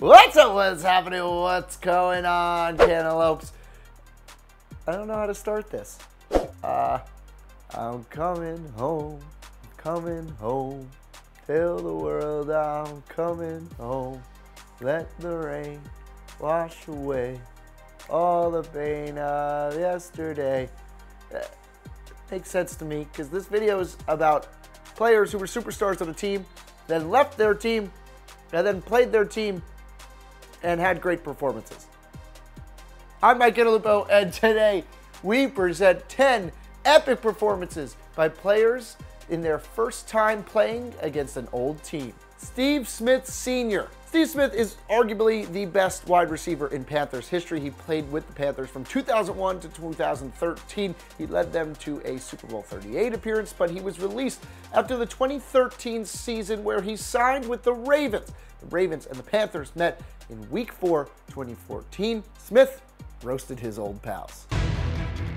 What's up? What's happening? What's going on, Cantaloupes? I don't know how to start this. I'm coming home, tell the world I'm coming home. Let the rain wash away all the pain of yesterday. Makes sense to me because this video is about players who were superstars on a team, then left their team, and then played their team and had great performances. I'm Mike Cantalupo, and today we present 10 epic performances by players in their first time playing against an old team. Steve Smith Sr. Steve Smith is arguably the best wide receiver in Panthers history. He played with the Panthers from 2001 to 2013. He led them to a Super Bowl 38 appearance, but he was released after the 2013 season where he signed with the Ravens. The Ravens and the Panthers met in Week 4, 2014. Smith roasted his old pals.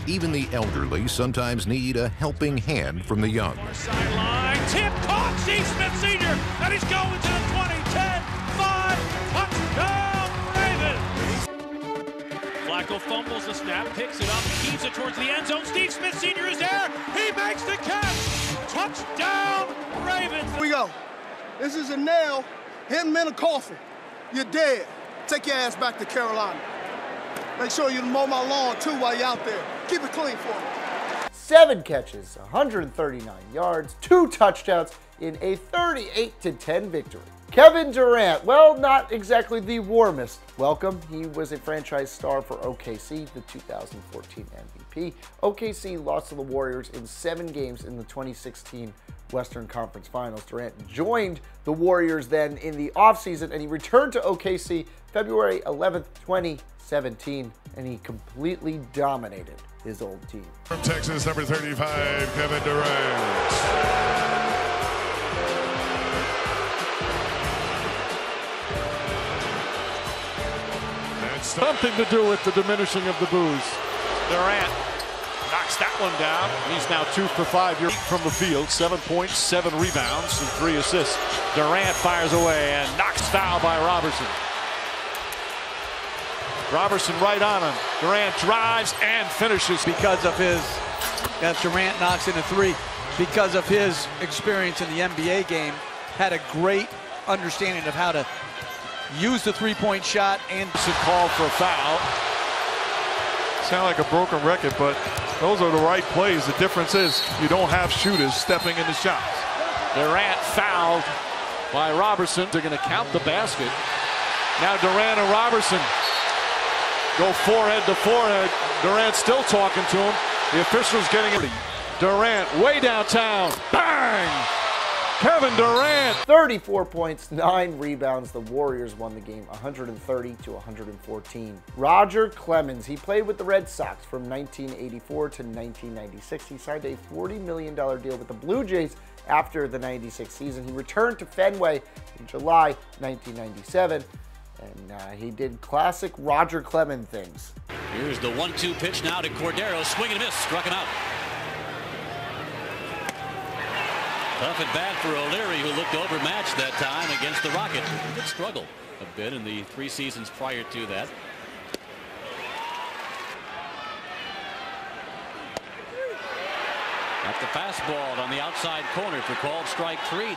Even the elderly sometimes need a helping hand from the young. Sideline, tip, caught, Steve Smith Sr., and he's going to the 20, 10, 5, touchdown, Ravens. Flacco fumbles the snap, picks it up, keeps it towards the end zone. Steve Smith Sr. is there, he makes the catch, touchdown, Ravens. Here we go. This is a nail, hit him in a coffin. You're dead. Take your ass back to Carolina. Make sure you mow my lawn, too, while you're out there. Keep it clean for me. 7 catches, 139 yards, 2 touchdowns in a 38-10 victory. Kevin Durant, well, not exactly the warmest welcome. He was a franchise star for OKC, the 2014 MVP. OKC lost to the Warriors in 7 games in the 2016 Western Conference Finals. Durant joined the Warriors then in the offseason, and he returned to OKC February 11th, 2017, and he completely dominated his old team. From Texas, number 35, Kevin Durant. Something to do with the diminishing of the booze. Durant knocks that one down. He's now 2 for 5 from the field, 7 points, 7 rebounds, and 3 assists. Durant fires away and knocks foul by Robertson. Robertson right on him. Durant drives and finishes because of his. Durant knocks in a 3 because of his experience in the NBA game. Had a great understanding of how to use the three-point shot and called for a foul. Sound like a broken record, but those are the right plays. The difference is you don't have shooters stepping in the shots. Durant fouled by Robertson. They're going to count the basket. Now Durant and Robertson go forehead to forehead. Durant still talking to him. The official's getting it. Durant way downtown. Bang! Kevin Durant. 34 points, 9 rebounds. The Warriors won the game 130-114. Roger Clemens, he played with the Red Sox from 1984 to 1996. He signed a $40 million deal with the Blue Jays after the 96 season. He returned to Fenway in July 1997. And he did classic Roger Clemens things. Here's the 1-2 pitch now to Cordero. Swing and a miss. Struck him out. Tough at bat for O'Leary, who looked overmatched that time against the Rockets. He did struggle a bit in the 3 seasons prior to that. At the fastball on the outside corner for called strike 3.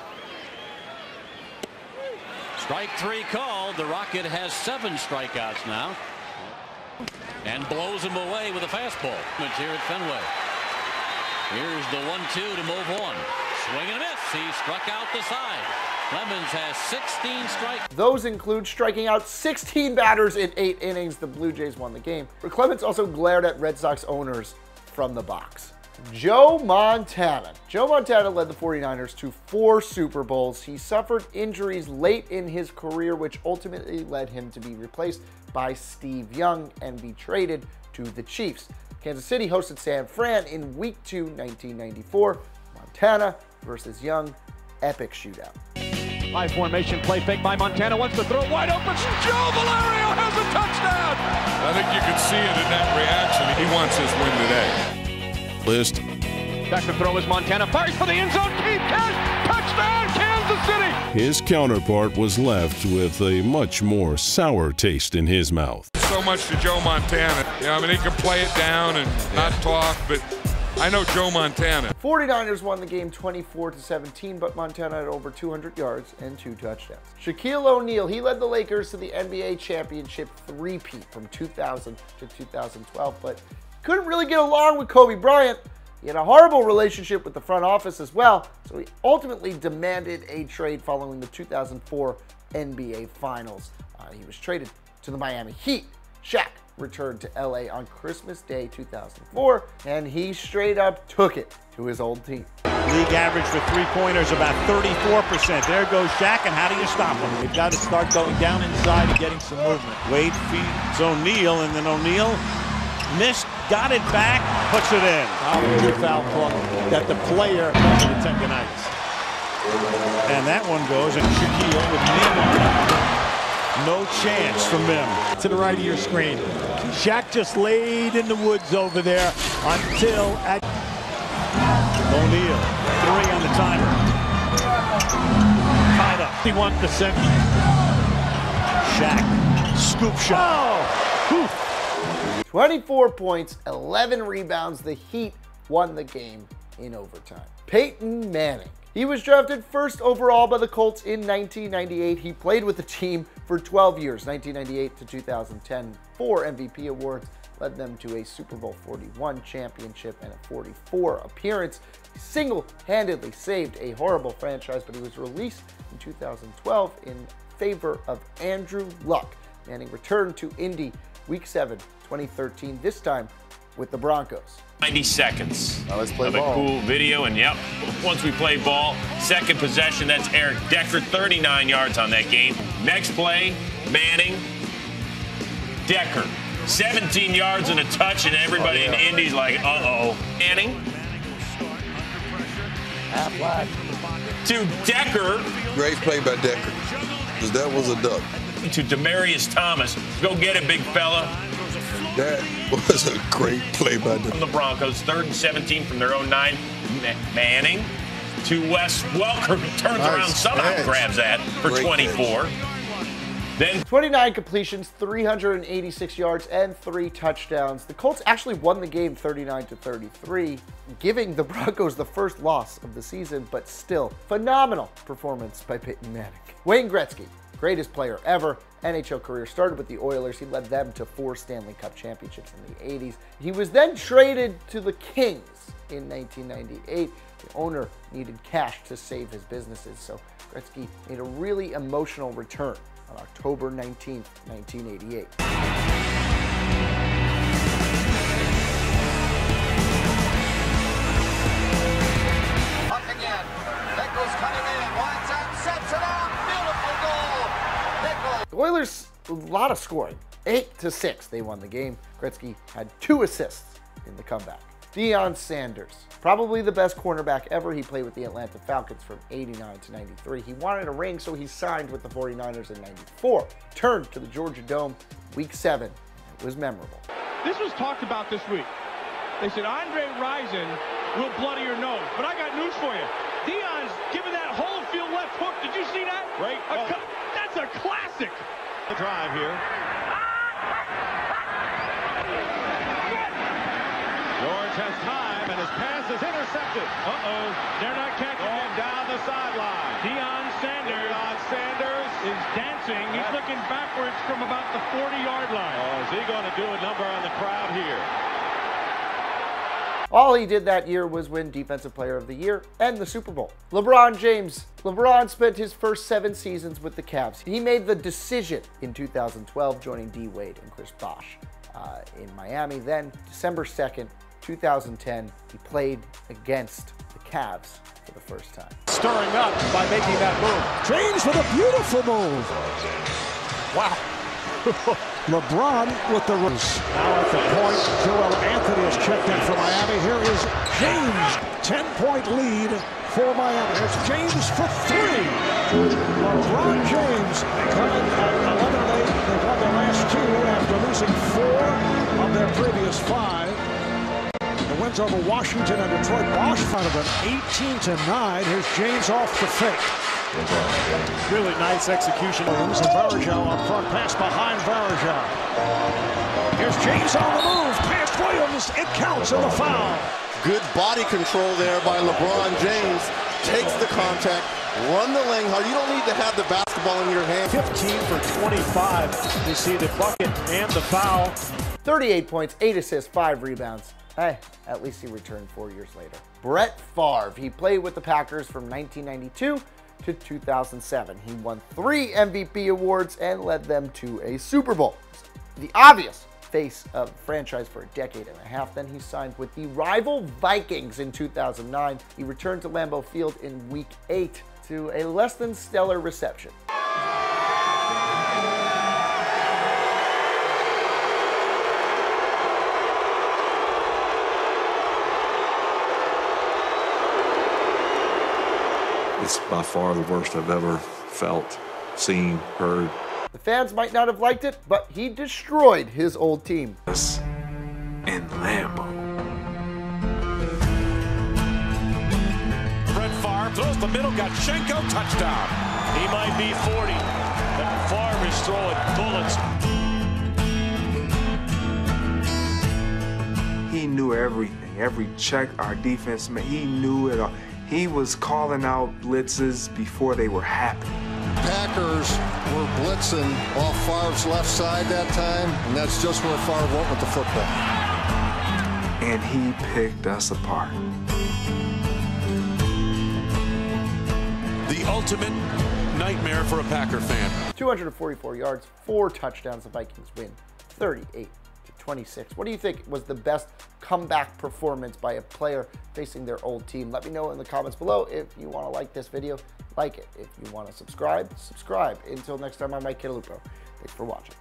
Strike 3 called. The Rocket has 7 strikeouts now. And blows him away with a fastball. Here at Fenway. Here's the 1-2 to move on. Swing and a miss. He struck out the side. Clemens has 16 strikes. Those include striking out 16 batters in 8 innings. The Blue Jays won the game. But Clemens also glared at Red Sox owners from the box. Joe Montana. Joe Montana led the 49ers to 4 Super Bowls. He suffered injuries late in his career, which ultimately led him to be replaced by Steve Young and be traded to the Chiefs. Kansas City hosted San Fran in Week 2, 1994. Montana versus Young, epic shootout. High formation play fake by Montana. Wants to throw wide open. Joe Valerio has a touchdown. I think you can see it in that reaction. He wants his win today. Back to throw is Montana. Fires for the end zone. Deep catch. Touchdown, Kansas City. his counterpart was left with a much more sour taste in his mouth. So much to Joe Montana. Yeah, I mean, he can play it down and not talk, but I know Joe Montana. 49ers won the game 24-17, but Montana had over 200 yards and 2 touchdowns. Shaquille O'Neal, he led the Lakers to the NBA championship three-peat from 2000 to 2012, but couldn't really get along with Kobe Bryant. He had a horrible relationship with the front office as well, so he ultimately demanded a trade following the 2004 NBA Finals. He was traded to the Miami Heat. Shaq returned to LA on Christmas Day 2004, and he straight up took it to his old team. League average for three-pointers about 34%. There goes Shaq, and how do you stop him? They've got to start going down inside and getting some movement. Wade feeds O'Neal, and then O'Neal missed, got it back, puts it in. Good foul call that the player has the tendonitis. And that one goes, and Shaquille with Mim. No chance from Mim. To the right of your screen. Shaq just laid in the woods over there until at O'Neal. 3 on the timer. Tied up. 51%. Shaq. Scoop shot. Oh. 24 points, 11 rebounds. The Heat won the game in overtime. Peyton Manning. He was drafted first overall by the Colts in 1998. He played with the team for 12 years, 1998 to 2010. 4 MVP awards led them to a Super Bowl 41 championship and a 44 appearance. He single-handedly saved a horrible franchise, but he was released in 2012 in favor of Andrew Luck. Manning returned to Indy Week 7, 2013, this time with the Broncos. 90 seconds let's play of ball. A cool video, and yep, once we play ball, second possession, that's Eric Decker, 39 yards on that game. Next play, Manning, Decker, 17 yards and a touch, and everybody in Indy's like, uh-oh. Manning to Decker. Great play by Decker, because that was a duck. To Demaryius Thomas, go get it, big fella. That was a great play by them. From the Broncos, 3rd and 17 from their own 9. Manning to Wes Welker, turns around, somehow grabs that for great 24. Catch. Then 29 completions, 386 yards, and 3 touchdowns. The Colts actually won the game 39-33, giving the Broncos the first loss of the season, but still, phenomenal performance by Peyton Manning. Wayne Gretzky, greatest player ever. NHL career started with the Oilers. He led them to 4 Stanley Cup championships in the 80s. He was then traded to the Kings in 1998. The owner needed cash to save his businesses, so Gretzky made a really emotional return on October 19th, 1988. Up again. Nichols cutting in. Winds up, sets it up. Beautiful goal. Nichols. The Oilers, a lot of scoring. 8-6, they won the game. Gretzky had 2 assists in the comeback. Deion Sanders, probably the best cornerback ever. He played with the Atlanta Falcons from 89 to 93. He wanted a ring, so he signed with the 49ers in 94. Turned to the Georgia Dome, Week 7. It was memorable. This was talked about this week. They said Andre Rison will bloody your nose, but I got news for you. Deion's giving that whole field left hook. Did you see that? Right. That's a classic. The drive here. George has time, and his pass is intercepted. Uh-oh. They're not catching Going him. down the sideline. Deion Sanders is dancing. He's looking backwards from about the 40-yard line. Oh, is he going to do a number on the crowd here? All he did that year was win Defensive Player of the Year and the Super Bowl. LeBron James. LeBron spent his first 7 seasons with the Cavs. He made the decision in 2012, joining D. Wade and Chris Bosh in Miami. Then, December 2nd, 2010, he played against the Cavs for the first time. Stirring up by making that move. James with a beautiful move. Wow. LeBron with the roots. Now at the point, Joel Anthony is checked in for Miami. Here is James. 10-point lead for Miami. It's James for 3. LeBron James coming at 11-8. They've won their last 2 after losing 4 of their previous 5. The wins over Washington and Detroit. Bosh front of them 18-9. Here's James off the fake. Really nice execution. Williams and Varejao up front, pass behind Varejao. Here's James on the move, past Williams, it counts in the foul. Good body control there by LeBron James. Takes the contact, run the lane hard. You don't need to have the basketball in your hand. 15 for 25. You see the bucket and the foul. 38 points, 8 assists, 5 rebounds. Hey, at least he returned 4 years later. Brett Farve. He played with the Packers from 1992 to 2007. He won 3 MVP awards and led them to a Super Bowl. The obvious face of the franchise for a decade and a half. Then he signed with the rival Vikings in 2009. He returned to Lambeau Field in Week 8 to a less than stellar reception. It's by far the worst I've ever felt, seen, heard. The fans might not have liked it, but he destroyed his old team. In Lambeau. Brett Farve throws the middle, got Schenko, touchdown. He might be 40, but Farve is throwing bullets. He knew everything, every check our defense made, he knew it all. He was calling out blitzes before they were happening. Packers were blitzing off Favre's left side that time, and that's just where Favre went with the football. And he picked us apart. The ultimate nightmare for a Packer fan. 244 yards, 4 touchdowns. The Vikings win 38-26. What do you think was the best comeback performance by a player facing their old team? Let me know in the comments below. If you want to like this video, like it. If you want to subscribe, subscribe. Until next time, I'm Mike Cantalupo. Thanks for watching.